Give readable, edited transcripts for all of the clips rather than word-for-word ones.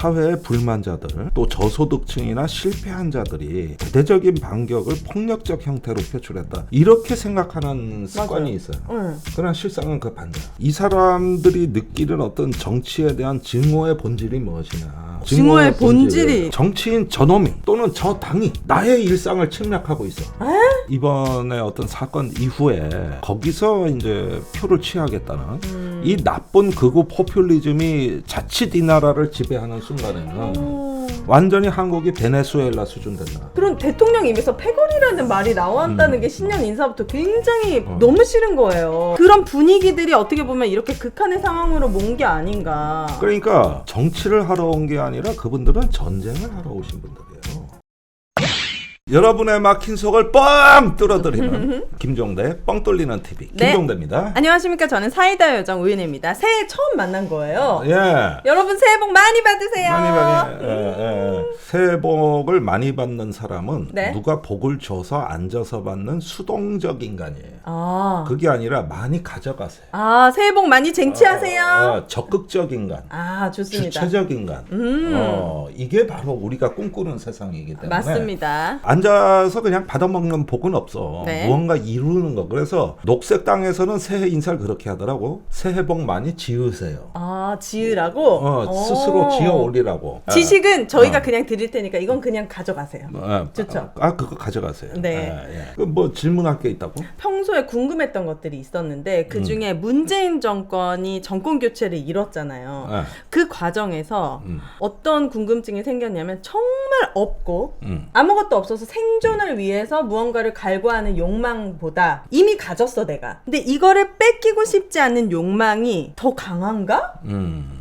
사회의 불만자들, 또 저소득층이나 실패한 자들이 대대적인 반격을 폭력적 형태로 표출했다. 이렇게 생각하는 습관이 있어요. 그러나 실상은 그 반대야. 이 사람들이 느끼는 어떤 정치에 대한 증오의 본질이 무엇이냐. 증오의 본질이 정치인 저놈이 또는 저 당이 나의 일상을 침략하고 있어. 이번에 어떤 사건 이후에 거기서 이제 표를 취하겠다는 이 나쁜 극우 포퓰리즘이 자칫 이 나라를 지배하는 순간에는 완전히 한국이 베네수엘라 수준 된다. 그런 대통령 입에서 패거리라는 말이 나왔다는 게 신년 인사부터 굉장히 너무 싫은 거예요. 그런 분위기들이 어떻게 보면 이렇게 극한의 상황으로 모은 게 아닌가. 그러니까 정치를 하러 온 게 아니라 그분들은 전쟁을 하러 오신 분들이에요. 여러분의 막힌 속을 뻥 뚫어드리는 김종대 뻥 뚫리는 TV 네. 김종대입니다. 안녕하십니까. 저는 사이다 여정 우윤혜입니다. 새해 처음 만난 거예요. 예. 여러분 새해 복 많이 받으세요. 새해 복을 많이 받는 사람은 네? 누가 복을 줘서 앉아서 받는 수동적 인간이에요. 아, 그게 아니라 많이 가져가세요. 새해 복 많이 쟁취하세요. 적극적 인간. 좋습니다. 주체적 인간. 이게 바로 우리가 꿈꾸는 세상이기 때문에 맞습니다. 앉아서 그냥 받아먹는 복은 없어. 네. 무언가 이루는 거. 그래서 녹색당에서는 새해 인사를 그렇게 하더라고. 새해 복 많이 지으세요. 지으라고? 스스로 지어 올리라고. 지식은 저희가 그냥 드릴 테니까 이건 그냥 가져가세요. 좋죠. 그거 가져가세요. 네. 뭐 질문할 게 있다고? 평소에 궁금했던 것들이 있었는데 그 중에 문재인 정권이 정권 교체를 이뤘잖아요. 그 과정에서 어떤 궁금증이 생겼냐면 정말 없고 아무것도 없어서 생존을 위해서 무언가를 갈구하는 욕망보다 이미 가졌어 내가. 근데 이거를 뺏기고 싶지 않은 욕망이 더 강한가?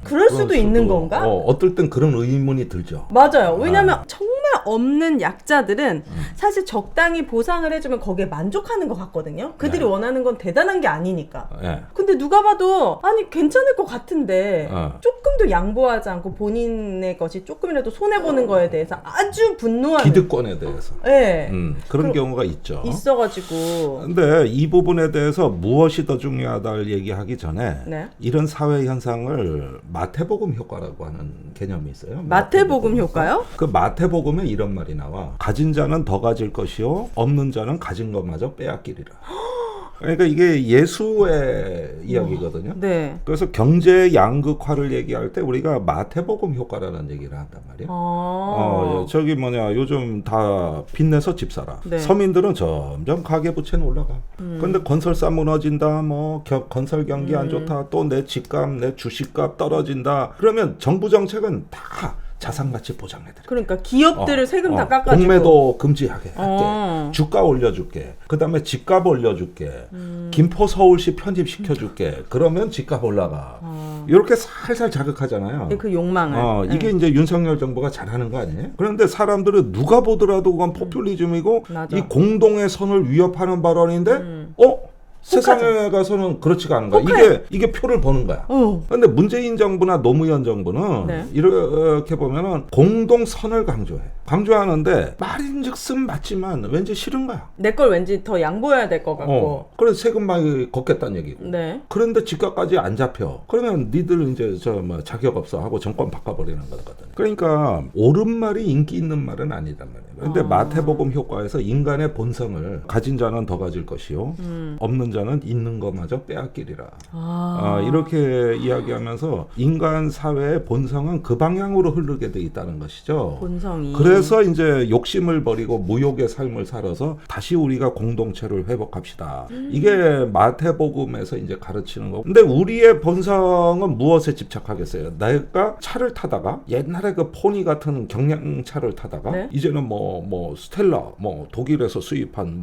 그럴 수도 있는 건가? 어떨 땐 그런 의문이 들죠. 맞아요. 왜냐면 정말 없는 약자들은 사실 적당히 보상을 해주면 거기에 만족하는 것 같거든요. 그들이 원하는 건 대단한 게 아니니까. 근데 누가 봐도 아니 괜찮을 것 같은데 조금도 양보하지 않고 본인의 것이 조금이라도 손해보는 거에 대해서 아주 분노하는 기득권에 대해서. 네. 그런 경우가 있죠. 있어가지고. 근데 이 부분에 대해서 무엇이 더 중요하다를 얘기하기 전에 네. 이런 사회 현상을 마태복음 효과라고 하는 개념이 있어요. 마태복음 효과요? 그 마태복음에 이런 말이 나와. 가진 자는 더 가질 것이요 없는 자는 가진 것마저 빼앗기리라. 그러니까 이게 예수의 이야기거든요. 네. 그래서 경제 양극화를 얘기할 때 우리가 마태복음 효과라는 얘기를 한단 말이에요. 저기 요즘 다 빚내서 집 사라. 네. 서민들은 점점 가계부채는 올라가. 근데 건설사 무너진다, 건설 경기 안 좋다, 또 내 집값, 내 주식값 떨어진다. 그러면 정부 정책은 다 자산가치 보장해드려. 그러니까 기업들을 세금 다 깎아주고 공매도 금지하게 할게. 주가 올려줄게. 그 다음에 집값 올려줄게. 김포 서울시 편입시켜줄게. 그러면 집값 올라가. 이렇게 살살 자극하잖아요. 그 욕망을. 이게 이제 윤석열 정부가 잘하는 거 아니에요? 그런데 사람들은 누가 보더라도 그건 포퓰리즘이고 맞아. 이 공동의 선을 위협하는 발언인데 세상에 가서는 그렇지가 않은 거야. 이게 표를 버는 거야. 그런데 문재인 정부나 노무현 정부는 이렇게 보면은 공동선을 강조하는데 말인즉슨 맞지만 왠지 싫은 거야. 내 걸 왠지 더 양보해야 될 것 같고. 그래서 세금 많이 걷겠다는 얘기고. 네. 그런데 집값까지 안 잡혀. 그러면 니들 이제 자격 없어 하고 정권 바꿔버리는 거거든. 그러니까 옳은 말이 인기 있는 말은 아니단 말이에요. 그런데 마태복음 효과에서 인간의 본성을 가진 자는 더 가질 것이요 없는 자는 있는 것마저 빼앗기리라. 이렇게 이야기하면서 인간 사회의 본성은 그 방향으로 흐르게 돼 있다는 것이죠. 본성이. 그래서 이제 욕심을 버리고 무욕의 삶을 살아서 다시 우리가 공동체를 회복합시다. 이게 마태복음에서 이제 가르치는 거고. 근데 우리의 본성은 무엇에 집착하겠어요? 내가 차를 타다가 옛날에 그 포니 같은 경량차를 타다가 이제는 스텔라 독일에서 수입한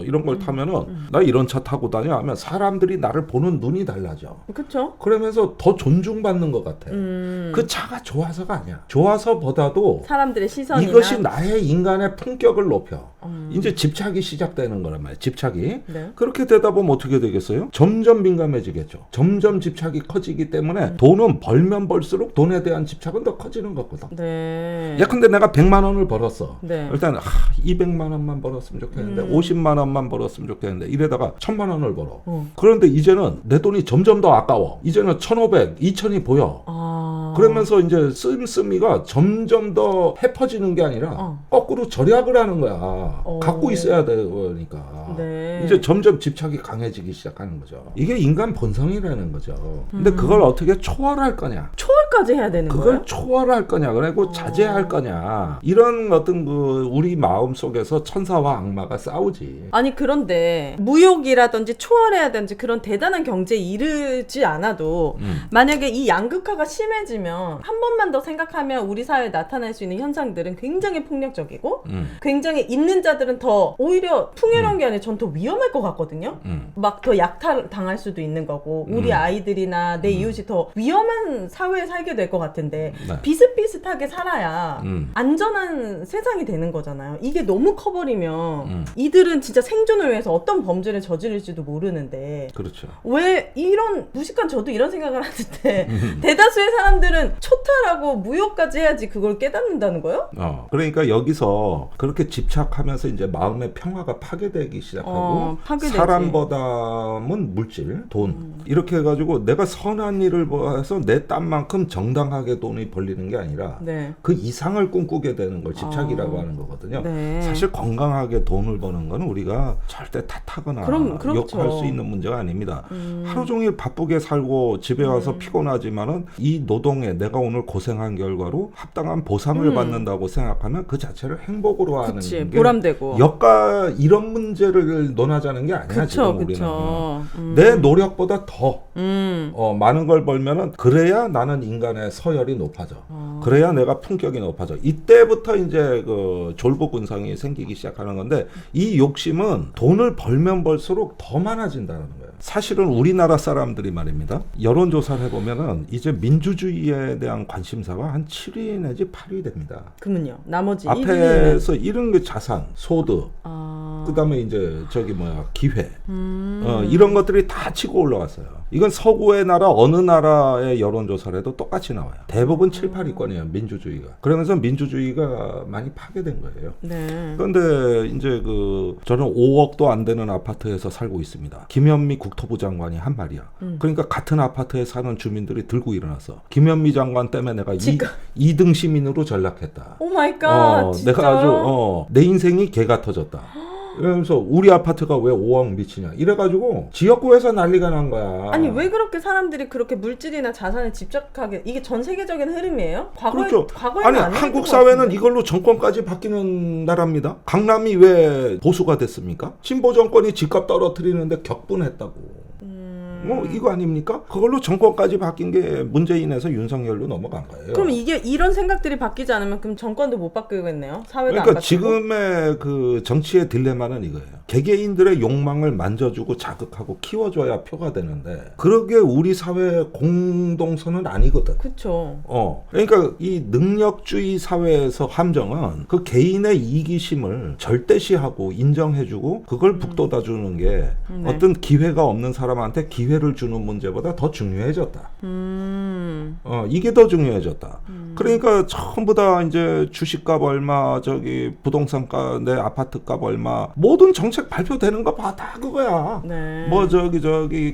이런 걸 타면은 나 이런 차 타고 다녀 하면 사람들이 나를 보는 눈이 달라져. 그렇죠. 그러면서 더 존중받는 것 같아. 그 차가 좋아서가 아니야. 좋아서보다도 사람들의 시선이나 이것이 나의 인간의 품격을 높여. 이제 집착이 시작되는 거란 말이야. 집착이. 그렇게 되다 보면 어떻게 되겠어요? 점점 민감해지겠죠. 점점 집착이 커지기 때문에 돈은 벌면 벌수록 돈에 대한 집착은 더 커지는 거거든. 근데 내가 100만 원을 벌었어. 일단 200만 원만 벌었으면 좋겠는데 50만 원만 벌었으면 좋겠는데 이래다가 1000만 원을 벌어. 그런데 이제는 내 돈이 점점 더 아까워. 이제는 1500, 2000이 보여. 그러면서 이제 씀씀이가 점점 더 해퍼지는 게 아니라 거꾸로 절약을 하는 거야. 갖고 있어야 되니까. 네. 이제 점점 집착이 강해지기 시작하는 거죠. 이게 인간 본성이라는 거죠. 근데 그걸 어떻게 초월할 거냐? 초월까지 해야 되는 그걸 거예요? 초월할 거냐, 그리고 자제할 거냐, 이런 어떤 그 우리 마음 속에서 천사와 악마가 싸우지. 아니 그런데 무욕이라든지 초월해야든지 그런 대단한 경제에 이르지 않아도 만약에 이 양극화가 심해지면 한 번만 더 생각하면 우리 사회에 나타날 수 있는 현상들은 굉장히 폭력적이고 굉장히 있는 자들은 더 오히려 풍요로운 게 아니라 전 더 위험할 것 같거든요. 막 더 약탈당할 수도 있는 거고 우리 아이들이나 내 이웃이 더 위험한 사회에 살게 될 것 같은데 네. 비슷비슷하게 살아야 안전한 세상이 되는 거잖아요. 이게 너무 커버리면 이들은 진짜 생존을 위해서 어떤 범죄를 저지를지도 모르는데 그렇죠. 왜 이런 무식한 저도 이런 생각을 하는데 대다수의 사람들은 초탈하고 무효까지 해야지 그걸 깨닫는다는 거예요? 그러니까 여기서 그렇게 집착하면서 이제 마음의 평화가 파괴되기 시작하고 파괴되지. 사람보다는 물질, 돈 이렇게 해가지고 내가 선한 일을 해서 내 땀만큼 정당하게 돈이 벌리는 게 아니라 네. 그 이상을 꿈꾸게 되는 걸 집착이라고 하는 거거든요. 네. 사실 건강하게 돈을 버는 건 우리가 절대 탓하거나 그렇죠. 욕할 수 있는 문제가 아닙니다. 하루 종일 바쁘게 살고 집에 와서 피곤하지만은 이 노동에 내가 오늘 고생한 결과로 합당한 보상을 받는다고 생각하면 그 자체를 행복으로 하는 그치, 게 보람되고. 역과 이런 문제를 논하자는 게 아니야. 지금 우리는 내 노력보다 더 많은 걸 벌면은 그래야 나는 인간의 서열이 높아져. 그래야 내가 품격이 높아져. 이때부터 이제 그 졸부근성이 생기기 시작하는 건데 이 욕심은 돈을 벌면 벌수록 더 많아진다는 거예요. 사실은 우리나라 사람들이 말입니다. 여론조사를 해보면은 이제 민주주의에 대한 관심사가 한 7위 내지 8위 됩니다. 그러면요. 나머지 앞에서 이런 게 자산, 소득, 그다음에 이제 기회, 이런 것들이 다 치고 올라왔어요. 이건 서구의 나라 어느 나라의 여론조사를 해도 똑같이 나와요. 대부분 7, 8위권이에요. 민주주의가. 그러면서 민주주의가 많이 파괴된 거예요. 네. 그런데 이제 저는 5억도 안 되는 아파트에서 살고 있습니다. 김현미 국토부 장관이 한 말이야. 그러니까 같은 아파트에 사는 주민들이 들고 일어났어. 김현미 장관 때문에 내가 2등 시민으로 전락했다. 오 마이 갓. 내가 아주 내 인생이 개가 터졌다. 이러면서 우리 아파트가 왜 5억 미치냐 이래가지고 지역구에서 난리가 난 거야. 아니 왜 그렇게 사람들이 그렇게 물질이나 자산에 집착하게, 이게 전 세계적인 흐름이에요? 그렇죠. 과거에는 아니 한국 사회는 이걸로 정권까지 바뀌는 나라입니다. 강남이 왜 보수가 됐습니까? 진보 정권이 집값 떨어뜨리는데 격분했다고. 이거 아닙니까? 그걸로 정권까지 바뀐 게 문재인에서 윤석열로 넘어간 거예요. 그럼 이게 이런 생각들이 바뀌지 않으면 그럼 정권도 못 바뀌겠네요. 사회도 그러니까 안 바뀌고. 지금의 그 정치의 딜레마는 이거예요. 개개인들의 욕망을 만져주고 자극하고 키워줘야 표가 되는데 그러게 우리 사회의 공동선은 아니거든. 그렇죠. 그러니까 이 능력주의 사회에서 함정은 그 개인의 이기심을 절대시하고 인정해주고 그걸 북돋아주는 게 어떤 기회가 없는 사람한테 기회를 주는 문제보다 더 중요해졌다. 이게 더 중요해졌다. 그러니까 전부 다 이제 주식값 얼마, 부동산값, 내 아파트값 얼마, 모든 정책 발표되는 거 봐 다 그거야. 네.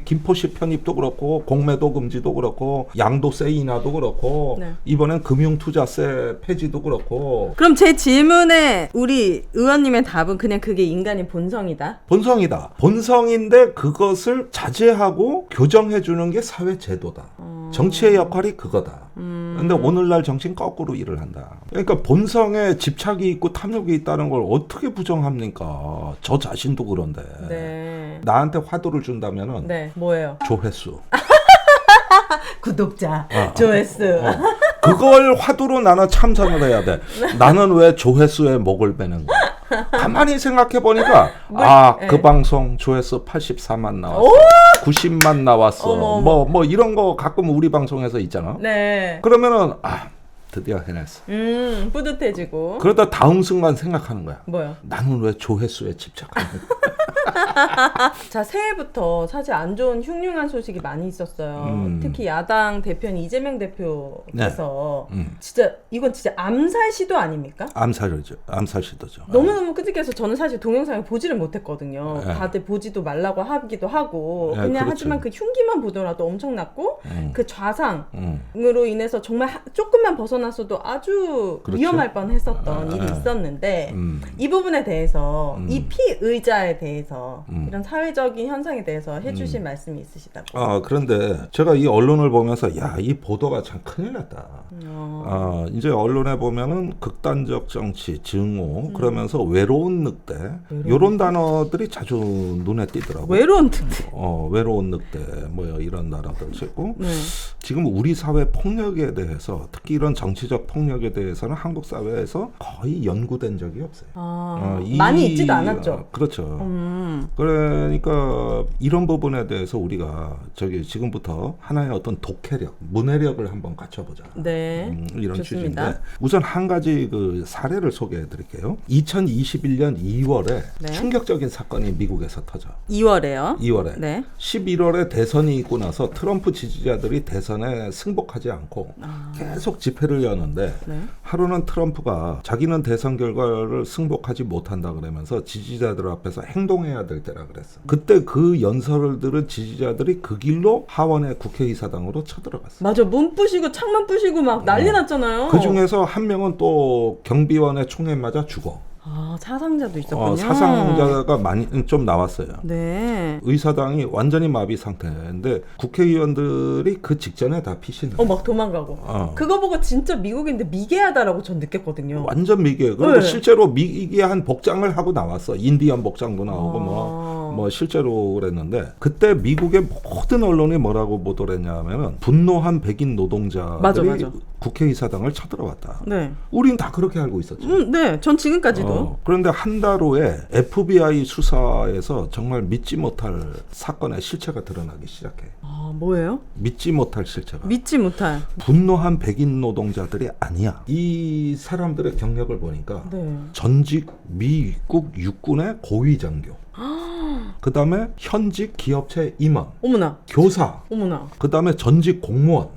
김포시 편입도 그렇고 공매도 금지도 그렇고 양도세 인하도 그렇고 네. 이번엔 금융투자세 폐지도 그렇고. 그럼 제 질문에 우리 의원님의 답은 그냥 그게 인간의 본성이다? 본성이다. 본성인데 그것을 자제하고 교정해주는 게 사회 제도다. 정치의 역할이 그거다. 근데 오늘날 정치는 거꾸로 일을 한다. 그러니까 본성에 집착이 있고 탐욕이 있다는 걸 어떻게 부정합니까? 저 자신도 그런데. 네. 나한테 화두를 준다면은 네. 뭐예요? 조회수. 구독자, 조회수. 그걸 화두로 나는 참선을 해야 돼. 나는 왜 조회수에 목을 베는 거야? 가만히 생각해 보니까 그 방송 조회수 84만 나왔어. 90만 나왔어. 어머. 뭐 이런 거 가끔 우리 방송에서 있잖아. 네. 그러면은 드디어 해냈어. 뿌듯해지고. 그러다 다음 순간 생각하는 거야. 뭐요? 나는 왜 조회수에 집착하는 거야? 자, 새해부터 사실 안 좋은 흉흉한 소식이 많이 있었어요. 특히 야당 대표인 이재명 대표께서 진짜 이건 진짜 암살 시도 아닙니까? 암살이죠. 암살 시도죠. 너무너무 끔찍해서 저는 사실 동영상을 보지를 못했거든요. 네. 다들 보지도 말라고 하기도 하고 네, 그냥 그렇죠. 하지만 그 흉기만 보더라도 엄청났고 그 좌상으로 인해서 정말 조금만 벗어났어도 아주 그렇죠. 위험할 뻔했었던 일이 있었는데 이 부분에 대해서 이 피의자에 대해서 이런 사회적인 현상에 대해서 해주실 말씀이 있으시다고. 그런데 제가 이 언론을 보면서 야, 이 보도가 참 큰일 났다. 이제 언론에 보면은 극단적 정치, 증오, 그러면서 외로운 늑대 이런 단어들이 자주 눈에 띄더라고요. 외로운 늑대. 외로운 늑대 뭐 이런 단어들 쓰고 네. 지금 우리 사회 폭력에 대해서 특히 이런 정치적 폭력에 대해서는 한국 사회에서 거의 연구된 적이 없어요. 많이 있지도 않았죠. 그렇죠. 그러니까 이런 부분에 대해서 우리가 지금부터 하나의 어떤 독해력, 문해력을 한번 갖춰보자. 네. 이런 좋습니다. 취지인데 우선 한 가지 그 사례를 소개해드릴게요. 2021년 2월에 네. 충격적인 사건이 미국에서 터져. 2월에요. 2월에. 네. 11월에 대선이 있고 나서 트럼프 지지자들이 대선에 승복하지 않고 계속 집회를 여는데 네. 하루는 트럼프가 자기는 대선 결과를 승복하지 못한다 그러면서 지지자들 앞에서 행동해야 될 때라 그랬어. 그때 그 연설을 들은 지지자들이 그 길로 하원의 국회의사당으로 쳐들어갔어. 맞아. 문 부시고 창문 부시고 막 난리 났잖아요. 그 중에서 한 명은 또 경비원의 총에 맞아 죽어. 사상자도 있었군요. 사상자가 많이 좀 나왔어요. 네. 의사당이 완전히 마비 상태인데 국회의원들이 그 직전에 다 피신을 막 도망가고. 그거 보고 진짜 미국인데 미개하다라고 전 느꼈거든요. 완전 미개. 그리고 네. 실제로 미개한 복장을 하고 나왔어. 인디언 복장도 나오고 뭐 실제로 그랬는데 그때 미국의 모든 언론이 뭐라고 보도를 했냐면은 분노한 백인 노동자들이 맞아. 국회의사당을 쳐들어왔다. 네. 우린 다 그렇게 알고 있었죠. 네. 전 지금까지도. 그런데 한 달 후에 FBI 수사에서 정말 믿지 못할 사건의 실체가 드러나기 시작해. 뭐예요? 믿지 못할 실체가. 믿지 못할. 분노한 백인 노동자들이 아니야. 이 사람들의 경력을 보니까 네. 전직 미국 육군의 고위 장교. 그 다음에 현직 기업체 임원. 어머나. 교사. 어머나. 그 다음에 전직 공무원.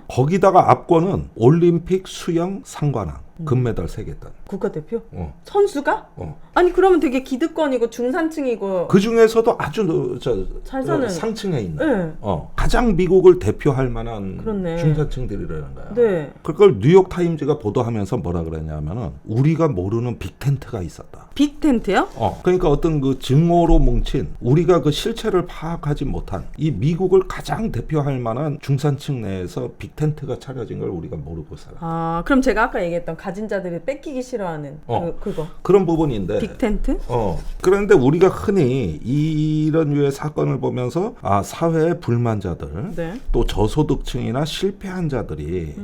거기다가 압권은 올림픽 수영 상관왕. 금메달 3개 딴. 국가대표? 선수가? 아니 그러면 되게 기득권이고 중산층이고 그 중에서도 아주 잘 사는 상층에 있는 네. 가장 미국을 대표할 만한 그렇네. 중산층들이라는 거야. 네. 그걸 뉴욕타임즈가 보도하면서 뭐라 그랬냐면은 우리가 모르는 빅텐트가 있었다. 빅텐트요? 그러니까 어떤 그 증오로 뭉친 우리가 그 실체를 파악하지 못한 이 미국을 가장 대표할 만한 중산층 내에서 빅텐트가 차려진 걸 우리가 모르고 살아. 그럼 제가 아까 얘기했던 가진 자들이 뺏기기 싫어하는 그거. 그런 부분인데. 빅텐트? 그런데 우리가 흔히 이런 류의 사건을 보면서 사회의 불만자들, 네. 또 저소득층이나 실패한 자들이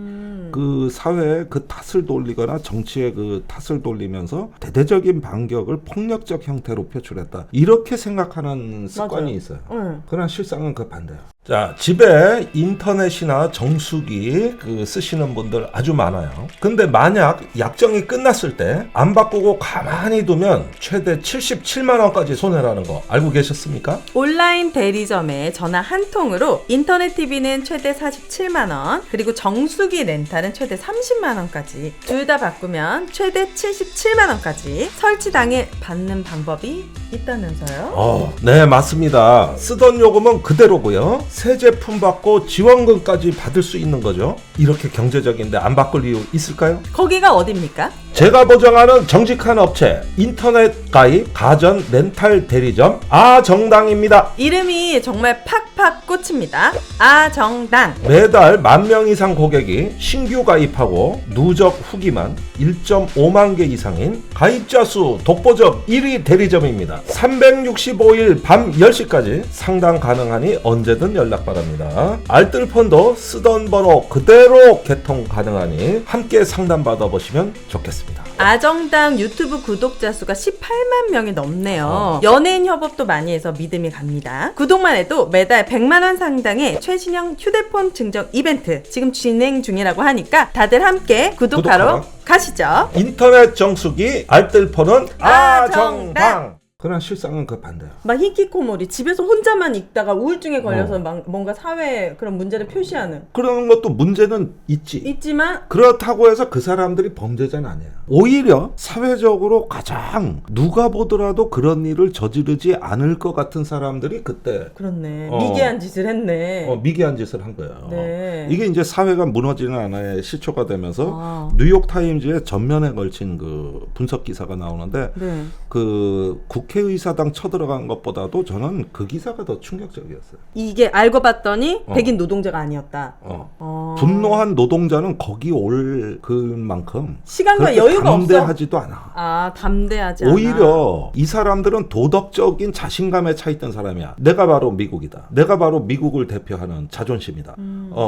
그 사회에 그 탓을 돌리거나 정치에 그 탓을 돌리면서 대대적인 반격을 폭력적 형태로 표출했다. 이렇게 생각하는 습관이 맞아요. 있어요. 네. 그러나 실상은 그 반대예요. 자, 집에 인터넷이나 정수기 쓰시는 분들 아주 많아요. 근데 만약 약정이 끝났을 때 안 바꾸고 가만히 두면 최대 77만 원까지 손해라는 거 알고 계셨습니까? 온라인 대리점에 전화 한 통으로 인터넷 TV는 최대 47만 원, 그리고 정수기 렌탈은 최대 30만 원까지, 둘 다 바꾸면 최대 77만 원까지 설치 당일 받는 방법이 있다면서요? 네, 맞습니다. 쓰던 요금은 그대로고요. 새 제품 받고 지원금까지 받을 수 있는 거죠. 이렇게 경제적인데 안 바꿀 이유 있을까요? 거기가 어딥니까? 제가 보장하는 정직한 업체 인터넷 가입 가전 렌탈 대리점 아정당입니다. 이름이 정말 팍팍 꽂힙니다. 아정당. 매달 10,000명 이상 고객이 신규 가입하고 누적 후기만 1.5만 개 이상인 가입자 수 독보적 1위 대리점입니다. 365일 밤 10시까지 상담 가능하니 언제든 연락 바랍니다. 알뜰폰도 쓰던 번호 그대로 개통 가능하니 함께 상담 받아보시면 좋겠습니다. 아정당 유튜브 구독자 수가 18만 명이 넘네요. 연예인 협업도 많이 해서 믿음이 갑니다. 구독만 해도 매달 100만 원 상당의 최신형 휴대폰 증정 이벤트 지금 진행 중이라고 하니까 다들 함께 구독하러 가시죠. 인터넷 정수기 알뜰폰은 아정당. 그러나 실상은 그 반대야. 막 히키코모리 집에서 혼자만 있다가 우울증에 걸려서 막 뭔가 사회 그런 문제를 표시하는 그런 것도 문제는 있지만 그렇다고 해서 그 사람들이 범죄자는 아니에요. 오히려 사회적으로 가장 누가 보더라도 그런 일을 저지르지 않을 것 같은 사람들이 그때 그렇네. 미개한 짓을 했네. 미개한 짓을 한 거예요. 네. 이게 이제 사회가 무너지는 하나의 시초가 되면서 뉴욕 타임즈에 전면에 걸친 그 분석 기사가 나오는데 네. 그 국회의사당 쳐들어간 것보다도 저는 그 기사가 더 충격적이었어요. 이게 알고 봤더니 백인 노동자가 아니었다. 분노한 노동자는 거기 올 그만큼 시간과 여유가 담대하지도 않아. 담대하지 않아. 오히려 이 사람들은 도덕적인 자신감에 차 있던 사람이야. 내가 바로 미국이다. 내가 바로 미국을 대표하는 자존심이다.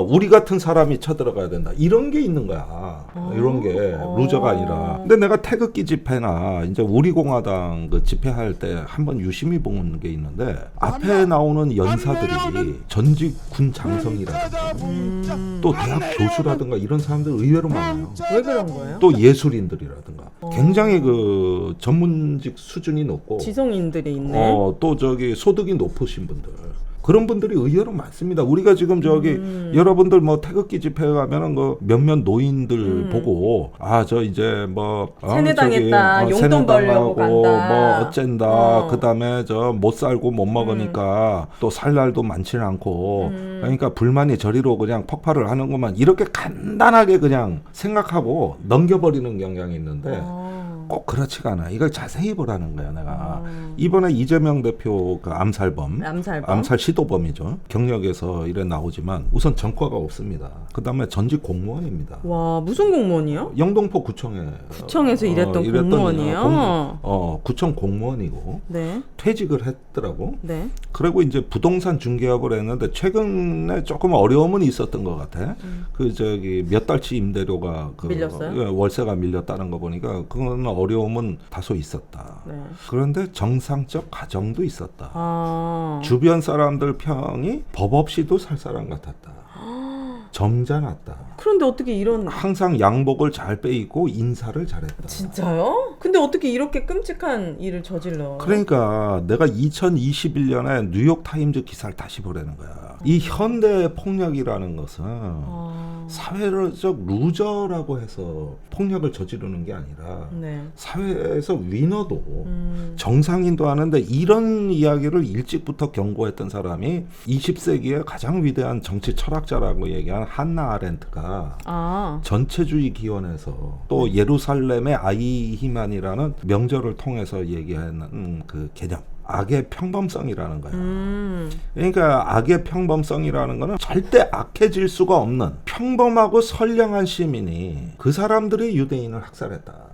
우리 같은 사람이 쳐들어가야 된다. 이런 게 있는 거야. 이런 게 루저가 아니라. 근데 내가 태극기 집회나 이제 우리공화당 그 집회할 때 한번 유심히 본 게 있는데 앞에 나오는 연사들이 전직 군 장성이라든가 또 대학 교수라든가 이런 사람들 의외로 많아요. 왜 그런 거예요? 또 예술인들이라든가 굉장히 그 전문직 수준이 높고 지성인들이 있네. 또 저기 소득이 높으신 분들 그런 분들이 의외로 많습니다. 우리가 지금 저기 여러분들 뭐 태극기 집회에 가면은 그 몇몇 노인들 보고 저 이제 뭐 세뇌당했다, 용돈 벌려고 간다, 뭐 어쩐다, 그다음에 저 못 살고 못 먹으니까 또 살 날도 많지는 않고 그러니까 불만이 저리로 그냥 폭발을 하는구만 이렇게 간단하게 그냥 생각하고 넘겨버리는 경향이 있는데. 꼭 그렇지가 않아. 이걸 자세히 보라는 거야, 내가. 이번에 이재명 대표 그 암살 시도범이죠. 경력에서 이래 나오지만 우선 전과가 없습니다. 그다음에 전직 공무원입니다. 와, 무슨 공무원이요? 영등포 구청에서 일했던 공무원이에요. 구청 공무원이고 네. 퇴직을 했더라고. 네. 그리고 이제 부동산 중개업을 했는데 최근에 조금 어려움은 있었던 것 같아. 그 저기 몇 달치 임대료가 밀렸어요? 월세가 밀렸다는 거 보니까 그건 어려움은 다소 있었다. 네. 그런데 정상적 가정도 있었다. 주변 사람들 평이 법 없이도 살 사람 같았다. 점잖았다. 그런데 어떻게 이런 항상 양복을 잘 빼입고 인사를 잘했다. 진짜요? 근데 어떻게 이렇게 끔찍한 일을 저질러? 그러니까 내가 2021년에 뉴욕 타임즈 기사를 다시 보라는 거야. 이 현대 폭력이라는 것은 사회적 루저라고 해서 폭력을 저지르는 게 아니라 네. 사회에서 위너도 정상인도 하는데 이런 이야기를 일찍부터 경고했던 사람이 20세기의 가장 위대한 정치 철학자라고 얘기한 한나 아렌트가 전체주의 기원에서 또 예루살렘의 아이히만이라는 명절을 통해서 얘기하는 그 개념 악의 평범성이라는 거야. 그러니까 악의 평범성이라는 거는 절대 악해질 수가 없는 평범하고 선량한 시민이 그 사람들이 유대인을 학살했다.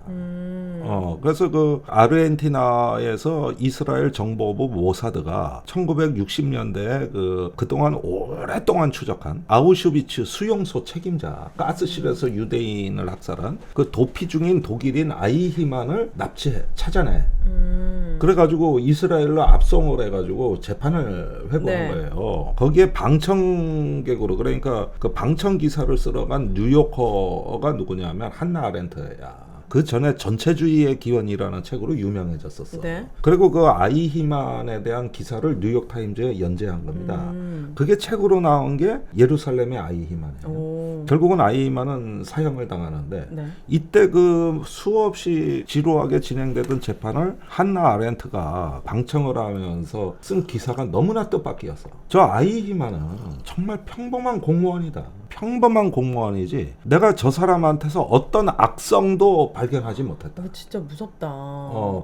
그래서 그 아르헨티나에서 이스라엘 정보부 모사드가 1960년대에 그동안 오랫동안 추적한 아우슈비츠 수용소 책임자 가스실에서 유대인을 학살한 그 도피 중인 독일인 아이히만을 찾아내. 그래가지고 이스라엘로 압송을 해가지고 재판을 회부한 거예요. 거기에 방청객으로 그러니까 그 방청 기사를 쓰러 간 뉴요커가 누구냐면 한나 아렌트야. 그 전에 전체주의의 기원이라는 책으로 유명해졌었어. 네. 그리고 그 아이히만에 대한 기사를 뉴욕 타임즈에 연재한 겁니다. 그게 책으로 나온 게 예루살렘의 아이히만이에요. 결국은 아이히만은 사형을 당하는데 이때 그 수없이 지루하게 진행되던 재판을 한나 아렌트가 방청을 하면서 쓴 기사가 너무나 뜻밖이었어. 저 아이히만은 정말 평범한 공무원이다. 평범한 공무원이지 내가 저 사람한테서 어떤 악성도 발견하지 못했다. 진짜 무섭다.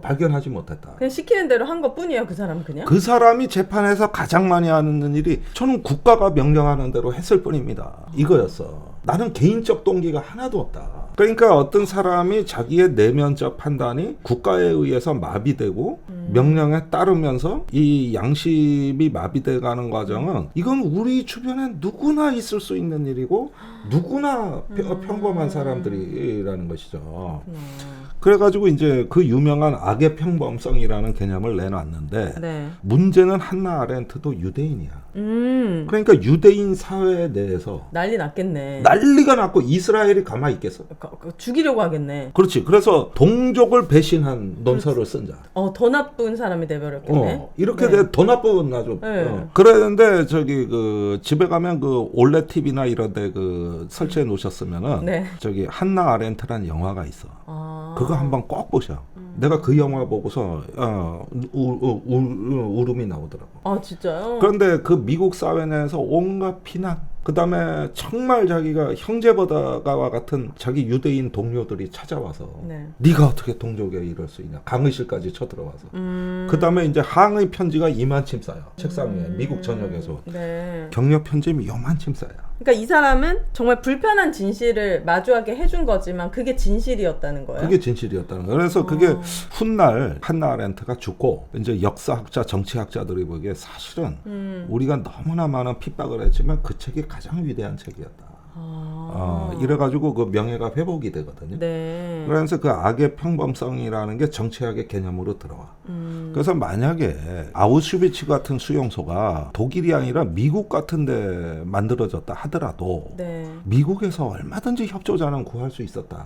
발견하지 못했다. 그냥 시키는 대로 한 것뿐이에요, 그 사람 그냥? 그 사람이 재판에서 가장 많이 하는 일이 저는 국가가 명령하는 대로 했을 뿐입니다. 이거였어. 나는 개인적 동기가 하나도 없다. 그러니까 어떤 사람이 자기의 내면적 판단이 국가에 의해서 마비되고 명령에 따르면서 이 양심이 마비돼가는 과정은 이건 우리 주변에 누구나 있을 수 있는 일이고 누구나 평범한 사람들이라는 것이죠. 그래가지고 이제 그 유명한 악의 평범성이라는 개념을 내놨는데 문제는 한나 아렌트도 유대인이야. 그러니까 유대인 사회 내에서 난리 났겠네. 난리가 났고 이스라엘이 가만히 있겠어? 죽이려고 하겠네. 그렇지. 그래서 동족을 배신한 논설을 쓴 자. 더 나쁜 사람이 돼버렸겠네. 이렇게 네. 더 나쁜 나죠. 네. 그랬는데 저기 그 집에 가면 그 올레 TV나 이런데 그 설치해 놓으셨으면은 네. 저기 한나 아렌트라는 영화가 있어. 아. 그거 한번 꼭 보셔. 내가 그 영화 보고서 울음이 나오더라고. 아 진짜요? 그런데 그 미국 사회 내에서 온갖 비난, 그 다음에 정말 자기가 형제보다가와 같은 자기 유대인 동료들이 찾아와서 네. 네가 어떻게 동족에 이럴 수 있냐, 강의실까지 쳐들어와서 그 다음에 이제 항의 편지가 이만침 쌓여 책상 위에 미국 전역에서. 네. 격려 편지면 요만침 쌓여. 그러니까 이 사람은 정말 불편한 진실을 마주하게 해준 거지만 그게 진실이었다는 거예요? 그게 진실이었다는 거예요. 그래서 그게 훗날 한나 아렌트가 죽고 이제 역사학자, 정치학자들이 보기에 사실은 우리가 너무나 많은 핍박을 했지만 그 책이 가장 위대한 책이었다. 이래가지고 그 명예가 회복이 되거든요. 네. 그래서 그 악의 평범성이라는 게 정치학의 개념으로 들어와. 그래서 만약에 아우슈비츠 같은 수용소가 독일이 아니라 미국 같은 데 만들어졌다 하더라도 네. 미국에서 얼마든지 협조자는 구할 수 있었다.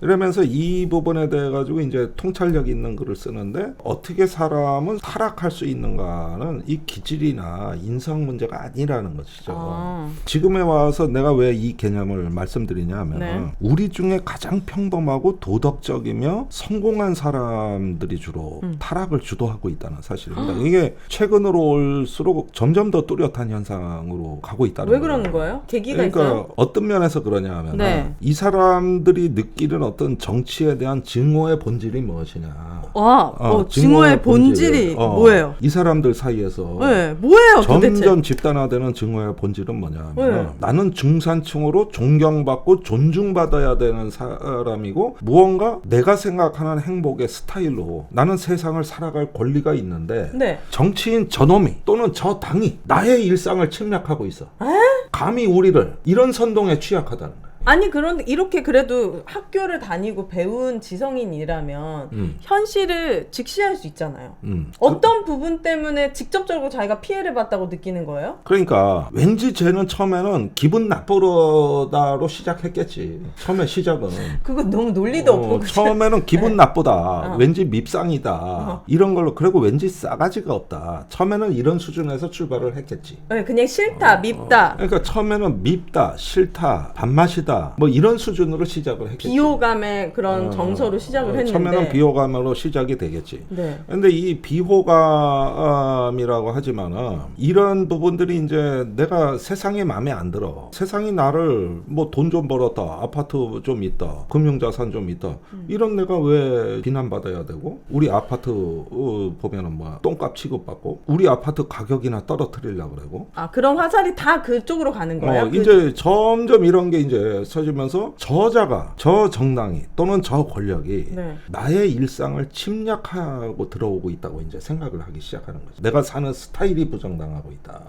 이러면서 이 부분에 대해 가지고 이제 통찰력 있는 글을 쓰는데, 어떻게 사람은 타락할 수 있는가는 이 기질이나 인성 문제가 아니라는 것이죠. 지금에 와서 내가 왜 이 개념을 말씀드리냐 하면 네. 우리 중에 가장 평범하고 도덕적이며 성공한 사람들이 주로 타락을 주도하고 있다는 사실입니다. 이게 최근으로 올수록 점점 더 뚜렷한 현상으로 가고 있다는 왜 거예요. 그러는 거예요? 계기가 그러니까 있어요? 어떤 면에서 그러냐 하면 네. 이 사람들이 느끼는 어떤 정치에 대한 증오의 본질이 무엇이냐. 증오의 본질이 뭐예요? 이 사람들 사이에서 네, 뭐예요 도대체? 점점 집단화되는 증오의 본질은 뭐냐 하면 네. 나는 중산층으로 존경받고 존중받아야 되는 사람이고, 무언가 내가 생각하는 행복의 스타일로 나는 세상을 살아갈 권리가 있는데 네. 정치인 저놈이 또는 저 당이 나의 일상을 침략하고 있어. 감히 우리를 이런 선동에 취약하다는 거야. 아니 그런데 이렇게 그래도 학교를 다니고 배운 지성인이라면 현실을 직시할 수 있잖아요. 어떤 부분 때문에 직접적으로 자기가 피해를 봤다고 느끼는 거예요? 그러니까 왠지 쟤는 처음에는 기분 나쁘다로 시작했겠지. 처음에 시작은. 그거 너무 논리도 없고 처음에는 기분 나쁘다. 왠지 밉상이다. 이런 걸로. 그리고 왠지 싸가지가 없다. 처음에는 이런 수준에서 출발을 했겠지. 네, 그냥 싫다, 밉다. 그러니까 처음에는 밉다, 싫다, 밥맛이다. 뭐 이런 수준으로 시작을 했겠지. 비호감의 그런 정서로 시작을 했는데 처음에는 비호감으로 시작이 되겠지. 네. 근데 이 비호감이라고 하지만은 이런 부분들이 이제 내가 세상이 마음에 안 들어. 세상이 나를 뭐 돈 좀 벌었다, 아파트 좀 있다, 금융자산 좀 있다. 이런 내가 왜 비난받아야 되고, 우리 아파트 보면은 뭐 똥값 취급받고, 우리 아파트 가격이나 떨어뜨리려고 그러고. 그런 화살이 다 그쪽으로 가는 거예요? 이제 점점 이런 게 이제 써지면서 저자가, 저 정당이 또는 저 권력이 네. 나의 일상을 침략하고 들어오고 있다고 이제 생각을 하기 시작하는 거죠. 내가 사는 스타일이 부정당하고 있다.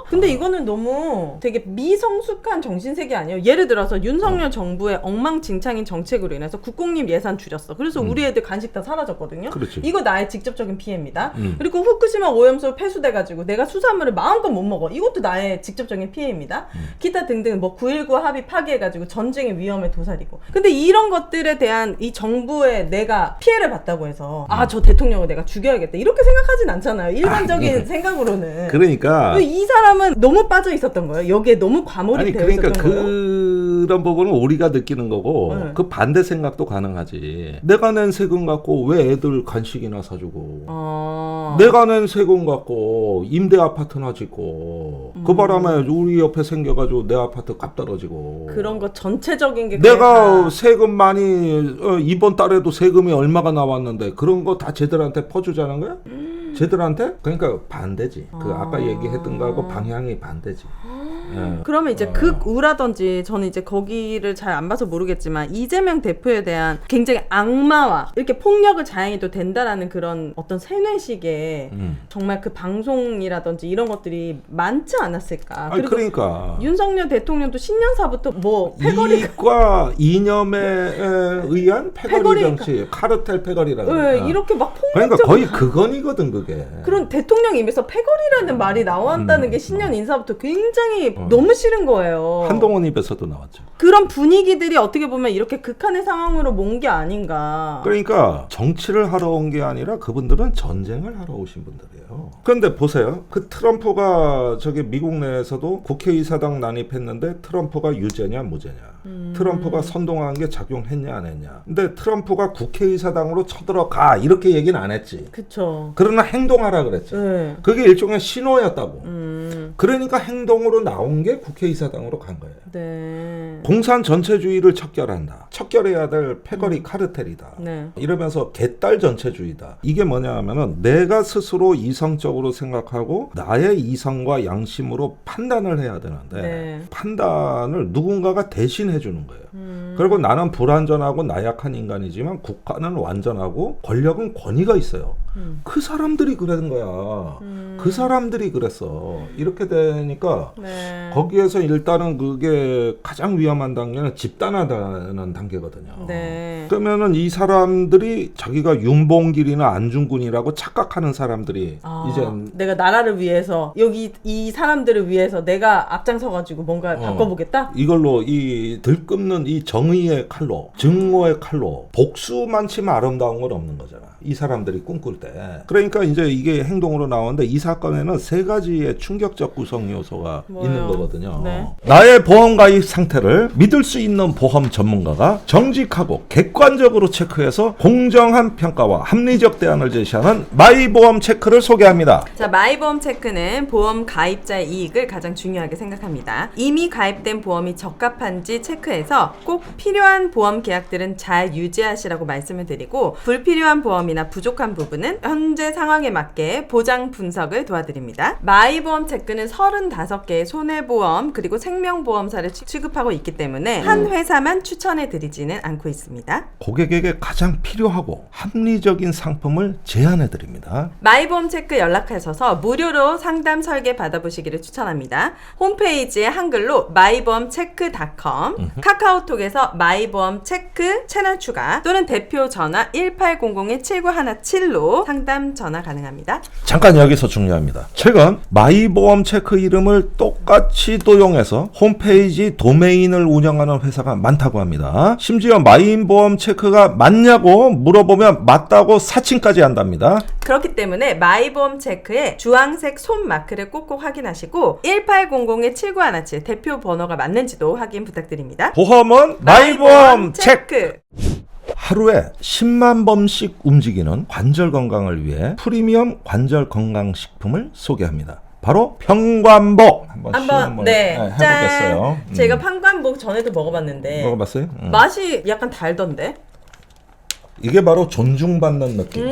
근데 이거는 너무 되게 미성숙한 정신세계 아니에요? 예를 들어서 윤석열 정부의 엉망진창인 정책으로 인해서 국공립 예산 줄였어. 그래서 우리 애들 간식 다 사라졌거든요. 그렇지. 이거 나의 직접적인 피해입니다. 그리고 후쿠시마 오염수 폐수돼가지고 내가 수산물을 마음껏 못 먹어. 이것도 나의 직접적인 피해입니다. 기타 등등 뭐 9.19 합의 파기해가지고 전쟁의 위험에 도사리고. 근데 이런 것들에 대한 이 정부에 내가 피해를 봤다고 해서 저 대통령을 내가 죽여야겠다 이렇게 생각하진 않잖아요. 일반적인 생각으로는. 그러니까 이 사람은 너무 빠져 있었던 거예요. 여기에 너무 과몰입되어 있었던 거예요. 그런 부분은 우리가 느끼는 거고 그 반대 생각도 가능하지. 내가 낸 세금 갖고 왜 애들 간식이나 사주고, 내가 낸 세금 갖고 임대 아파트나 짓고, 그 바람에 우리 옆에 생겨가지고 내 아파트 값 떨어지고. 그런 거 전체적인 게 내가 세금 많이 이번 달에도 세금이 얼마가 나왔는데 그런 거 다 쟤들한테 퍼주자는 거야? 쟤들한테? 그러니까 반대지. 그 아까 얘기했던 거하고 방향이 반대지. 그러면 이제 극우라든지 저는 이제 거기를 잘 안 봐서 모르겠지만 이재명 대표에 대한 굉장히 악마와 이렇게 폭력을 자행해도 된다라는 그런 어떤 세뇌식의 정말 그 방송이라든지 이런 것들이 많지 않았을까. 아니, 그리고 그러니까 윤석열 대통령도 신년사부터 뭐 패거리 이익과 이념에 의한 패거리 정치, 카르텔 패거리라는. 네, 이렇게 막 그러니까 폭력적으로 거의 그건이거든 그게. 그런 대통령 입에서 패거리라는 말이 나왔다는 게 신년 인사부터 굉장히 너무 싫은 거예요. 한동훈 입에서도 나왔죠. 그런 분위기들이 어떻게 보면 이렇게 극한의 상황으로 몬 게 아닌가. 그러니까 정치를 하러 온 게 아니라 그분들은 전쟁을 하러 오신 분들이에요. 그런데 보세요. 그 트럼프가 저기 미국 내에서도 국회의사당 난입했는데 트럼프가 유죄냐 무죄냐. 트럼프가 선동한 게 작용했냐 안 했냐. 근데 트럼프가 국회의사당으로 쳐들어가 이렇게 얘기는 안 했지. 그쵸. 그러나 행동하라 그랬지. 네. 그게 일종의 신호였다고. 그러니까 행동으로 나온 게 국회의사당으로 간 거예요. 네. 공산 전체주의를 척결한다. 척결해야 될 패거리 카르텔이다. 네. 이러면서 개딸 전체주의다. 이게 뭐냐 하면은 내가 스스로 이성적으로 생각하고 나의 이성과 양심으로 판단을 해야 되는데 네. 판단을 누군가가 대신 해주는 거예요. 그리고 나는 불완전하고 나약한 인간이지만 국가는 완전하고 권력은 권위가 있어요. 그 사람들이 그런 거야. 그 사람들이 그랬어. 이렇게 되니까 네. 거기에서 일단은 그게 가장 위험한 단계는 집단화되는 단계거든요. 네. 그러면은 이 사람들이 자기가 윤봉길이나 안중근이라고 착각하는 사람들이 이제 내가 나라를 위해서 여기 이 사람들을 위해서 내가 앞장서가지고 뭔가 바꿔보겠다? 이걸로 이 들끓는 이 정의의 칼로 증오의 칼로 복수만 치면 아름다운 건 없는 거잖아. 이 사람들이 꿈꿀 때. 그러니까 이제 이게 행동으로 나오는데 이 사건에는 세 가지의 충격적 구성 요소가 뭐예요? 있는 거거든요. 네. 나의 보험 가입 상태를 믿을 수 있는 보험 전문가가 정직하고 객관적으로 체크해서 공정한 평가와 합리적 대안을 제시하는 마이보험 체크를 소개합니다. 자, 마이보험 체크는 보험 가입자의 이익을 가장 중요하게 생각합니다. 이미 가입된 보험이 적합한지 체크해서 꼭 필요한 보험 계약들은 잘 유지하시라고 말씀을 드리고 불필요한 보험이나 부족한 부분은 현재 상황에 맞게 보장 분석을 도와드립니다. 마이보험 체크는 35개의 손해보험 그리고 생명보험사를 취급하고 있기 때문에 한 회사만 추천해 드리지는 않고 있습니다. 고객에게 가장 필요하고 합리적인 상품을 제안해 드립니다. 마이보험 체크 연락하셔서 무료로 상담 설계 받아보시기를 추천합니다. 홈페이지에 한글로 마이보험체크.com 카카오톡에서 마이보험 체크 채널 추가 또는 대표 전화 1800-7917로 상담 전화 가능합니다. 잠깐 여기서 중요합니다. 최근 마이보험 체크 이름을 똑같이 도용해서 홈페이지 도메인을 운영하는 회사가 많다고 합니다. 심지어 마이보험 체크가 맞냐고 물어보면 맞다고 사칭까지 한답니다. 그렇기 때문에 마이보험 체크에 주황색 손 마크를 꼭꼭 확인하시고 1800-7917 대표 번호가 맞는지도 확인 부탁드립니다. 보험은 마이보험 체크! 하루에 10만 번씩 움직이는 관절 건강을 위해 프리미엄 관절 건강식품을 소개합니다. 바로 평관복 한번 네, 해보겠어요. 제가 평관복 전에도 먹어봤는데 먹어봤어요? 맛이 약간 달던데? 이게 바로 존중받는 느낌.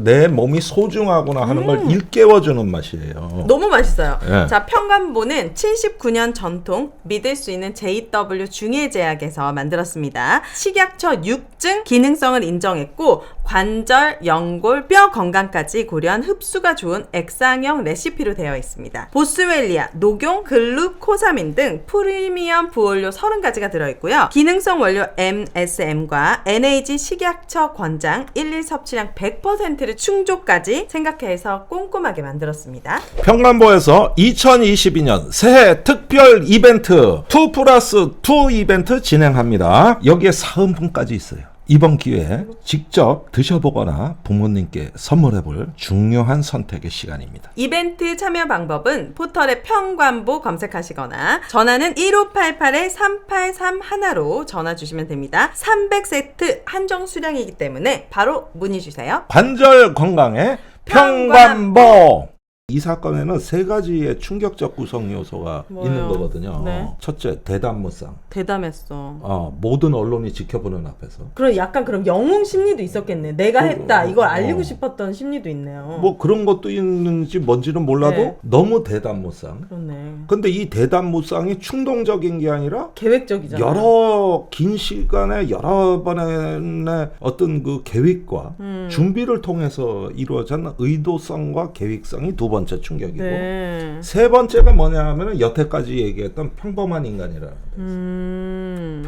내 몸이 소중하구나 하는 걸 일깨워주는 맛이에요. 너무 맛있어요. 네. 자, 평관보는 79년 전통 믿을 수 있는 JW 중해제약에서 만들었습니다. 식약처 6증 기능성을 인정했고 관절, 연골, 뼈 건강까지 고려한 흡수가 좋은 액상형 레시피로 되어 있습니다. 보스웰리아, 녹용, 글루코사민 등 프리미엄 부원료 30가지가 들어있고요. 기능성 원료 MSM과 NAG 식약처 권장 1일 섭취량 100%를 충족까지 생각해서 꼼꼼하게 만들었습니다. 평관보에서 2022년 새해 특별 이벤트 2+2 이벤트 진행합니다. 여기에 사은품까지 있어요. 이번 기회에 직접 드셔보거나 부모님께 선물해볼 중요한 선택의 시간입니다. 이벤트 참여 방법은 포털에 평관보 검색하시거나 전화는 1588-3831로 전화 주시면 됩니다. 300세트 한정 수량이기 때문에 바로 문의 주세요. 관절 건강에 평관보! 이 사건에는 세 가지의 충격적 구성 요소가 뭐예요? 있는 거거든요. 네. 첫째, 대담무쌍. 대담했어. 모든 언론이 지켜보는 앞에서. 그럼 약간 그럼 영웅 심리도 있었겠네. 내가 했다. 이걸 알리고 싶었던 심리도 있네요. 뭐 그런 것도 있는지 뭔지는 몰라도 네. 너무 대담무쌍. 그렇네. 근데 이 대담무쌍이 충동적인 게 아니라 계획적이잖아요. 여러 긴 시간에 여러 번의 어떤 그 계획과 준비를 통해서 이루어진 의도성과 계획성이 두 번째 충격이고 네. 세 번째가 뭐냐 하면 여태까지 얘기했던 평범한 인간이라는 거.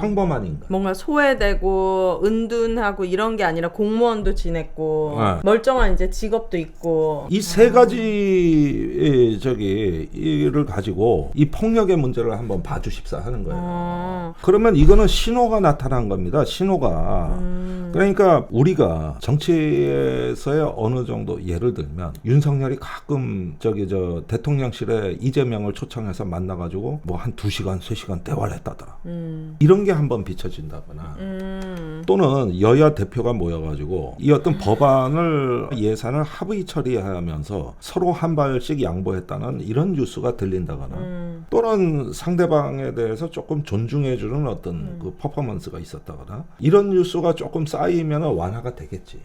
평범한 인간. 뭔가 소외되고 은둔하고 이런 게 아니라 공무원도 지냈고 네. 멀쩡한 이제 직업도 있고 이 세 가지 이를 가지고 이 폭력의 문제를 한번 봐주십사 하는 거예요. 그러면 이거는 신호가 나타난 겁니다. 신호가. 그러니까 우리가 정치에서의 어느 정도 예를 들면 윤석열이 가끔 대통령실에 이재명을 초청해서 만나가지고 뭐 한 2시간, 3시간 대화를 했다더라. 이런 게 한번 비춰진다거나 또는 여야 대표가 모여가지고 이 어떤 법안을 예산을 합의 처리하면서 서로 한 발씩 양보했다는 이런 뉴스가 들린다거나 또는 상대방에 대해서 조금 존중해주는 어떤 그 퍼포먼스가 있었다거나 이런 뉴스가 조금 쌓이면 완화가 되겠지.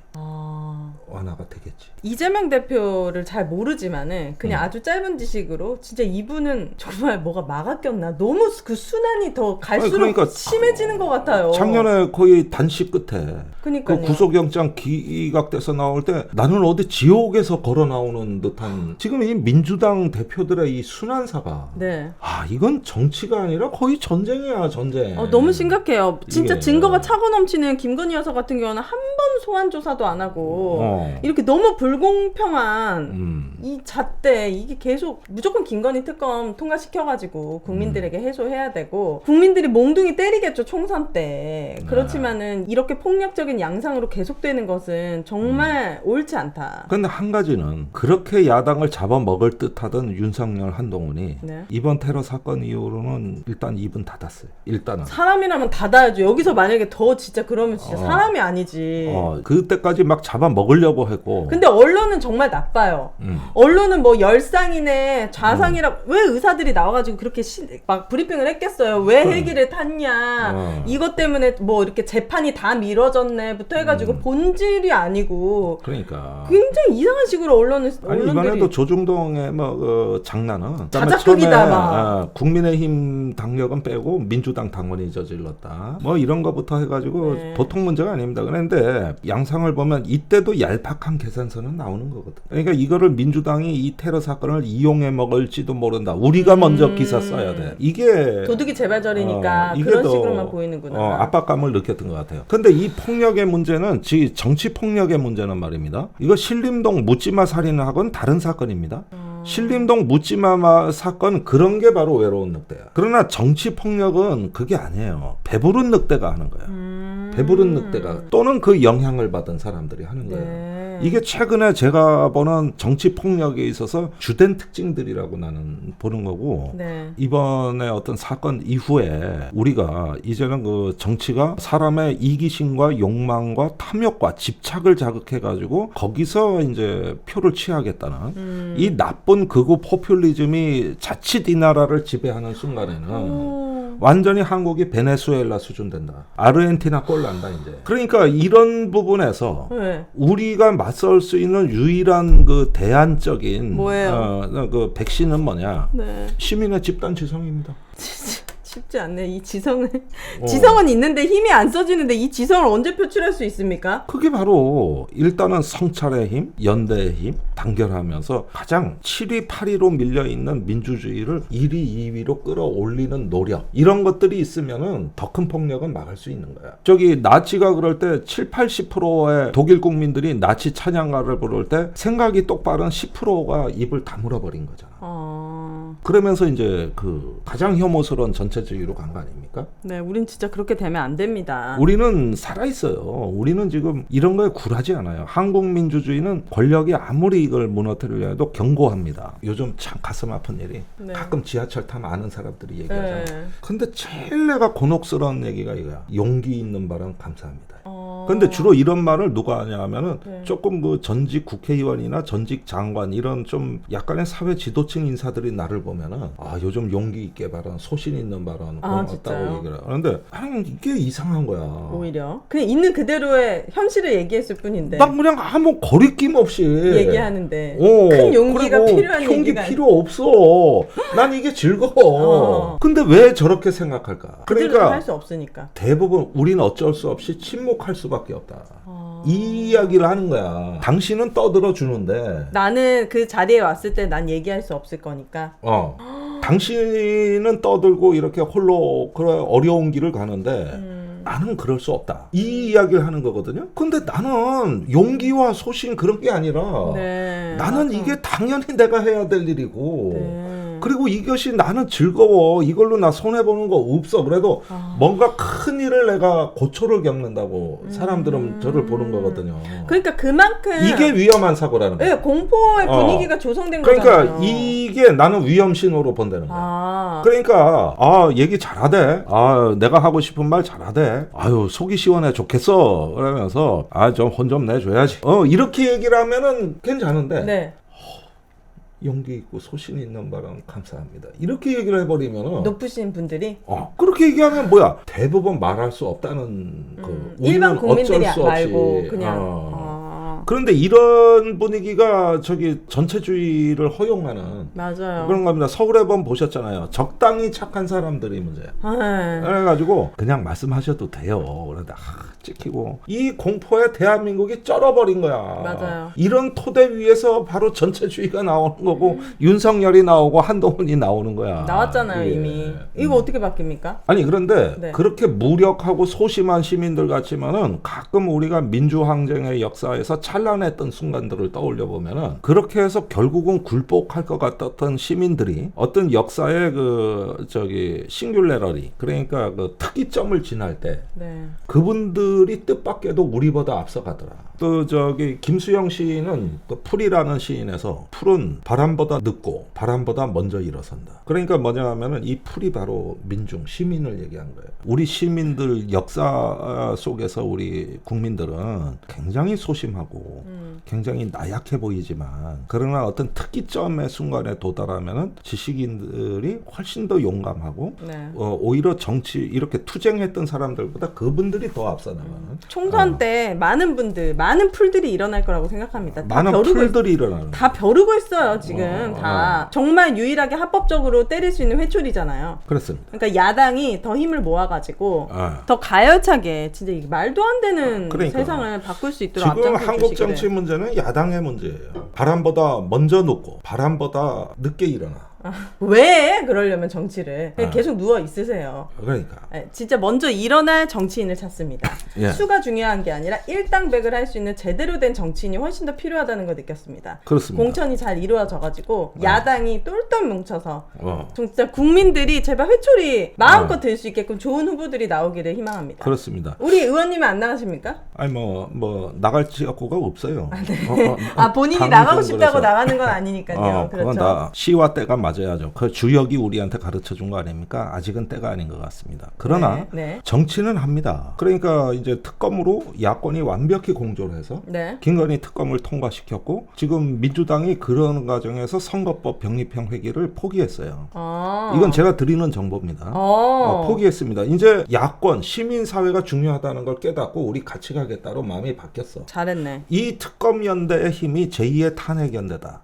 완화가 되겠지. 이재명 대표를 잘 모르지만은 그냥 아주 짧은 지식으로 진짜 이분은 정말 뭐가 막아 꼈나 너무 그 순환이 더 갈수록 그러니까 심해지는 것 같아요. 작년에 거의 단식 끝에 그러니까요. 그 구속영장 기각돼서 나올 때 나는 어디 지옥에서 걸어 나오는 듯한 지금 이 민주당 대표들의 이 순환사가 네. 이건 정치가 아니라 거의 전쟁이야 전쟁. 너무 심각해요. 진짜 이게. 증거가 차고 넘치는 김건희 여사 같은 경우는 한 번 소환 조사도 안 하고 이렇게 너무 불공평한 이 잣대 이게 계속 무조건 김건희 특검 통과시켜가지고 국민들에게 해소해야 되고 국민들이 몽둥이 때리겠죠 총선 때. 그렇지만은 이렇게 폭력적인 양상으로 계속되는 것은 정말 옳지 않다. 근데 한 가지는 그렇게 야당을 잡아먹을 듯하던 윤석열 한동훈이 네. 이번 테러 사건 이후로는 일단 입은 닫았어요. 일단은. 사람이라면 닫아야죠. 여기서 만약에 더 진짜 그러면 진짜 사람이 아니지. 그때까지 막 잡아먹으려고 했고. 근데 언론은 정말 나빠요. 언론은 뭐 열상이네 좌상이라 왜 의사들이 나와가지고 그렇게 막 브리핑을 했겠어요. 왜 헬기를 탔냐 이것 때문에 뭐 이렇게 재판이 다 미뤄졌네부터 해가지고 본질이 아니고 그러니까 굉장히 이상한 식으로 언론들이 이번에도 조중동의 장난은 자작극이다 막. 국민의힘 당력은 빼고 민주당 당원이 저질렀다 뭐 이런 거부터 해가지고 네. 보통 문제가 아닙니다. 그런데 양상을 보면 이때도 얄팍한 계산서는 나오는 거거든. 그러니까 이거를 민주당이 이 테러 사건을 이용해 먹을지도 모른다. 우리가 먼저 기사 써야 돼. 이게 도둑이 재발절이니까 이게 그런 더, 식으로만 보이는구나. 압박감을 느꼈던 것 같아요. 근데 이 폭력의 문제는 정치 폭력의 문제는 말입니다. 이거 신림동 묻지마 살인하고는 다른 사건입니다. 신림동 묻지마 사건 그런 게 바로 외로운 늑대야. 그러나 정치 폭력은 그게 아니에요. 배부른 늑대가 하는 거야. 배부른 늑대가 또는 그 영향을 받은 사람들이 하는 거예요. 네. 이게 최근에 제가 보는 정치 폭력에 있어서 주된 특징들이라고 나는 보는 거고 네. 이번에 어떤 사건 이후에 우리가 이제는 그 정치가 사람의 이기심과 욕망과 탐욕과 집착을 자극해가지고 거기서 이제 표를 취하겠다는 이 나쁜 극우 포퓰리즘이 자칫 이 나라를 지배하는 순간에는 완전히 한국이 베네수엘라 수준 된다. 아르헨티나 꼴 난다 이제. 그러니까 이런 부분에서 네. 우리가 맞설 수 있는 유일한 그 대안적인 뭐예요? 그 백신은 뭐냐? 네. 시민의 집단 지성입니다. 쉽지 않네. 이 지성은 지성은 있는데 힘이 안 써지는데 이 지성을 언제 표출할 수 있습니까? 그게 바로 일단은 성찰의 힘, 연대의 힘, 단결하면서 가장 7위, 8위로 밀려있는 민주주의를 1위, 2위로 끌어올리는 노력 이런 것들이 있으면은 더 큰 폭력은 막을 수 있는 거야. 나치가 그럴 때 7, 80%의 독일 국민들이 나치 찬양가를 부를 때 생각이 똑바른 10%가 입을 다물어 버린 거잖아. 그러면서 이제 그 가장 혐오스러운 전체주의로 간 거 아닙니까? 네, 우린 진짜 그렇게 되면 안 됩니다. 우리는 살아있어요. 우리는 지금 이런 거에 굴하지 않아요. 한국 민주주의는 권력이 아무리 이걸 무너뜨리려 해도 견고합니다. 요즘 참 가슴 아픈 일이 네. 가끔 지하철 타면 아는 사람들이 얘기하잖아요. 네. 근데 제일 내가 곤혹스러운 얘기가 이거야. 용기 있는 발언 감사합니다. 근데 주로 이런 말을 누가 하냐면은 네. 조금 그 전직 국회의원이나 전직 장관 이런 좀 약간의 사회 지도층 인사들이 나를 보면은 요즘 용기 있게 발언, 소신 있는 발언 고맙다고 진짜요? 얘기를 하는데 아니 이게 이상한 거야. 오히려 그냥 있는 그대로의 현실을 얘기했을 뿐인데 난 그냥 아무 거리낌 없이 얘기하는데 큰 용기가 필요한 용기 얘기가 필요 없어. 난 이게 즐거워. 근데 왜 저렇게 생각할까? 그러니까 할 수 없으니까 대부분 우리는 어쩔 수 없이 침묵할 수밖에 없다. 이 이야기를 하는 거야. 당신은 떠들어 주는데 나는 그 자리에 왔을 때 난 얘기할 수 없을 거니까. 당신은 떠들고 이렇게 홀로 그런 어려운 길을 가는데 나는 그럴 수 없다. 이 이야기를 하는 거거든요. 근데 나는 용기와 소신 그런 게 아니라 나는 맞아. 이게 당연히 내가 해야 될 일이고 그리고 이것이 나는 즐거워. 이걸로 나 손해보는 거 없어. 그래도 뭔가 큰 일을 내가 고초를 겪는다고 사람들은 저를 보는 거거든요. 그러니까 그만큼 이게 위험한 사고라는 거예요. 네, 공포의 분위기가 조성된 그러니까 거잖아요. 이게 나는 위험 신호로 본다는 거야. 그러니까 얘기 잘하대. 내가 하고 싶은 말 잘하대. 아유 속이 시원해 좋겠어. 그러면서 좀 혼 좀 내줘야지. 이렇게 얘기를 하면은 괜찮은데. 네. 용기 있고 소신 있는 발언 감사합니다. 이렇게 얘기를 해버리면 높으신 분들이 그렇게 얘기하면 뭐야? 대부분 말할 수 없다는 일반 국민들이 어쩔 수 말고 없이. 그냥 그런데 이런 분위기가 전체주의를 허용하는 맞아요. 그런 겁니다. 서울의 범 보셨잖아요. 적당히 착한 사람들이 문제야. 그래가지고 그냥 말씀하셔도 돼요. 그런데 찍히고 이 공포에 대한민국이 쩔어버린 거야. 맞아요. 이런 토대 위에서 바로 전체주의가 나오는 거고 윤석열이 나오고 한동훈이 나오는 거야. 나왔잖아요 이미. 이거 어떻게 바뀝니까? 아니 그런데 그렇게 무력하고 소심한 시민들 같지만은 가끔 우리가 민주항쟁의 역사에서 찬란했던 순간들을 떠올려 보면은 그렇게 해서 결국은 굴복할 것 같았던 시민들이 어떤 역사의 싱귤레러리 그러니까 그 특이점을 지날 때 그분들이 뜻밖에도 우리보다 앞서가더라. 또 김수영 시인은 그 풀이라는 시인에서 풀은 바람보다 늦고 바람보다 먼저 일어선다. 그러니까 뭐냐 하면은 이 풀이 바로 민중 시민을 얘기한 거예요. 우리 시민들 역사 속에서 우리 국민들은 굉장히 소심하고 굉장히 나약해 보이지만 그러나 어떤 특기점의 순간에 도달하면은 지식인들이 훨씬 더 용감하고 오히려 정치 이렇게 투쟁했던 사람들보다 그분들이 더 앞서 나가는. 총선 때 많은 풀들이 일어날 거라고 생각합니다. 많은 풀들이 일어나는. 다 벼르고 있어요 지금 다. 정말 유일하게 합법적으로 때릴 수 있는 회초리잖아요. 그렇습니다. 그러니까 야당이 더 힘을 모아가지고 더 가열차게 진짜 이게 말도 안 되는 세상을 바꿀 수 있도록 지금 앞장서 한국 주시기를. 정치 문제는 야당의 문제예요. 바람보다 먼저 눕고 바람보다 늦게 일어나. 왜 그러려면 정치를 계속 누워 있으세요. 그러니까 진짜 먼저 일어날 정치인을 찾습니다. 수가 중요한 게 아니라 일당백을 할 수 있는 제대로 된 정치인이 훨씬 더 필요하다는 걸 느꼈습니다. 그렇습니다. 공천이 잘 이루어져가지고 야당이 똘똘 뭉쳐서 진짜 국민들이 제발 회초리 마음껏 들 수 있게끔 좋은 후보들이 나오기를 희망합니다. 그렇습니다. 우리 의원님은 안 나가십니까? 아니 뭐 나갈 지역구가 없어요. 본인이 나가고 싶다고 나가는 건 아니니까요. 그건 다 시와 때가 맞아야죠. 그 주역이 우리한테 가르쳐 준 거 아닙니까? 아직은 때가 아닌 것 같습니다. 그러나 정치는 합니다. 그러니까 이제 특검으로 야권이 완벽히 공조를 해서 김건희 특검을 통과시켰고 지금 민주당이 그런 과정에서 선거법 병립형 회기를 포기했어요. 이건 제가 드리는 정보입니다. 포기했습니다. 이제 야권, 시민사회가 중요하다는 걸 깨닫고 우리 같이 가겠다로 마음이 바뀌었어. 잘했네. 이 특검연대의 힘이 제2의 탄핵연대다.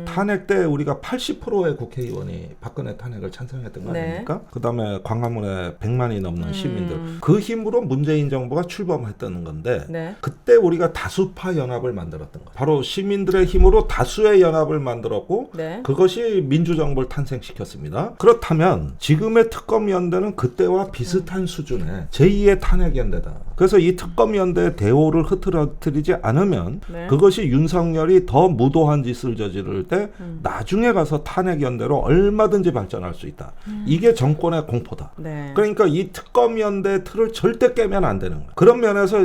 탄핵 때 우리가 80%의 국회의원이 박근혜 탄핵을 찬성했던 거 아닙니까? 그 다음에 광화문에 100만이 넘는 시민들. 그 힘으로 문재인 정부가 출범했던 건데 그때 우리가 다수파 연합을 만들었던 거예요. 바로 시민들의 힘으로 다수의 연합을 만들었고 그것이 민주정부를 탄생시켰습니다. 그렇다면 지금의 특검연대는 그때와 비슷한 수준의 제2의 탄핵연대다. 그래서 이 특검연대 대오를 흐트러뜨리지 않으면 그것이 윤석열이 더 무도한 짓을 저지를 때 나중에 가서 탄핵연대로 얼마든지 발전할 수 있다. 이게 정권의 공포다. 그러니까 이 특검연대 틀을 절대 깨면 안 되는 거예요. 그런 면에서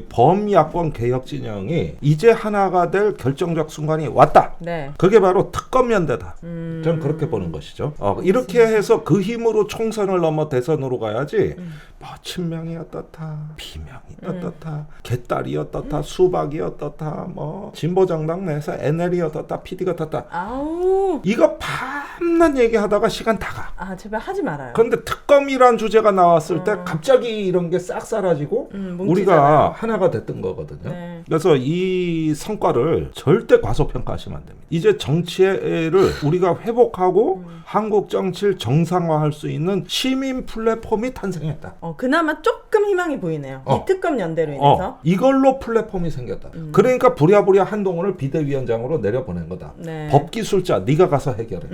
범야권 개혁 진영이 이제 하나가 될 결정적 순간이 왔다. 그게 바로 특검연대다. 저는 그렇게 보는 것이죠. 이렇게 해서 그 힘으로 총선을 넘어 대선으로 가야지 뭐 친명이 어떻다, 비명이 어떻다, 개딸이 어떻다, 수박이 어떻다, 뭐 진보정당 내에서 NL이 어떻다, PD가 어떻다. 아우. 이거 밤낮 얘기하다가 시간 다 가. 아 제발 하지 말아요. 그런데 특검이란 주제가 나왔을 때 갑자기 이런 게 싹 사라지고 뭉치잖아요. 우리가 하나가 됐던 거거든요. 네. 그래서 이 성과를 절대 과소평가하시면 안 됩니다. 이제 정치를 우리가 회복하고 한국 정치를 정상화할 수 있는 시민 플랫폼이 탄생했다. 그나마 조금 희망이 보이네요. 이 특검 연대로 인해서. 이걸로 플랫폼이 생겼다. 그러니까 부랴부랴 한동훈을 비대위원장으로 내려보낸 거다. 네. 법기술자 네가 가서 해결해.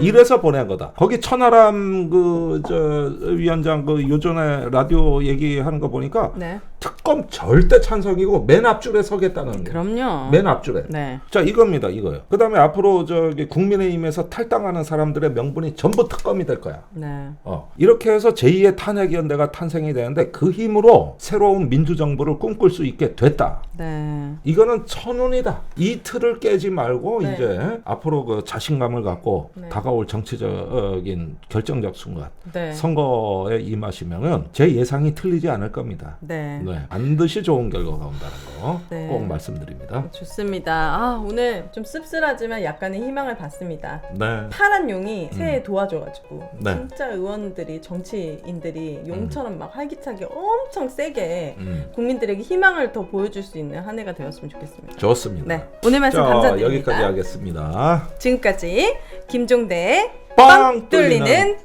이래서 보낸 거다. 거기 천하람 위원장 요전에 라디오 얘기하는 거 보니까 네. 특검 절대 찬성이고 맨 앞줄에 서겠다는 거. 그럼요. 맨 앞줄에. 네. 자 이겁니다. 이거요. 그다음에 앞으로 국민의힘에서 탈당하는 사람들의 명분이 전부 특검이 될 거야. 네. 이렇게 해서 제2의 탄핵위원회가 탄생이 되는데 그 힘으로 새로운 민주정부를 꿈꿀 수 있게 됐다. 네. 이거는 천운이다. 이 틀을 깨지 말고 네. 이제 앞으로 그 자신감을 갖고 네. 다가올 정치적인 결정적 순간 네. 선거에 임하시면은 제 예상이 틀리지 않을 겁니다. 네. 네, 반드시 좋은 결과가 온다는 거 꼭 네. 말씀드립니다. 좋습니다. 오늘 좀 씁쓸하지만 약간의 희망을 봤습니다. 네. 파란 용이 새해 도와줘가지고 네. 진짜 의원들이 정치인들이 용처럼 막 활기차게 엄청 세게 국민들에게 희망을 더 보여줄 수 있는 한 해가 되었으면 좋겠습니다. 좋습니다. 네, 오늘 말씀 자, 감사드립니다. 여기까지 하겠습니다. 지금까지 김종대의 빵 빵 뚫리는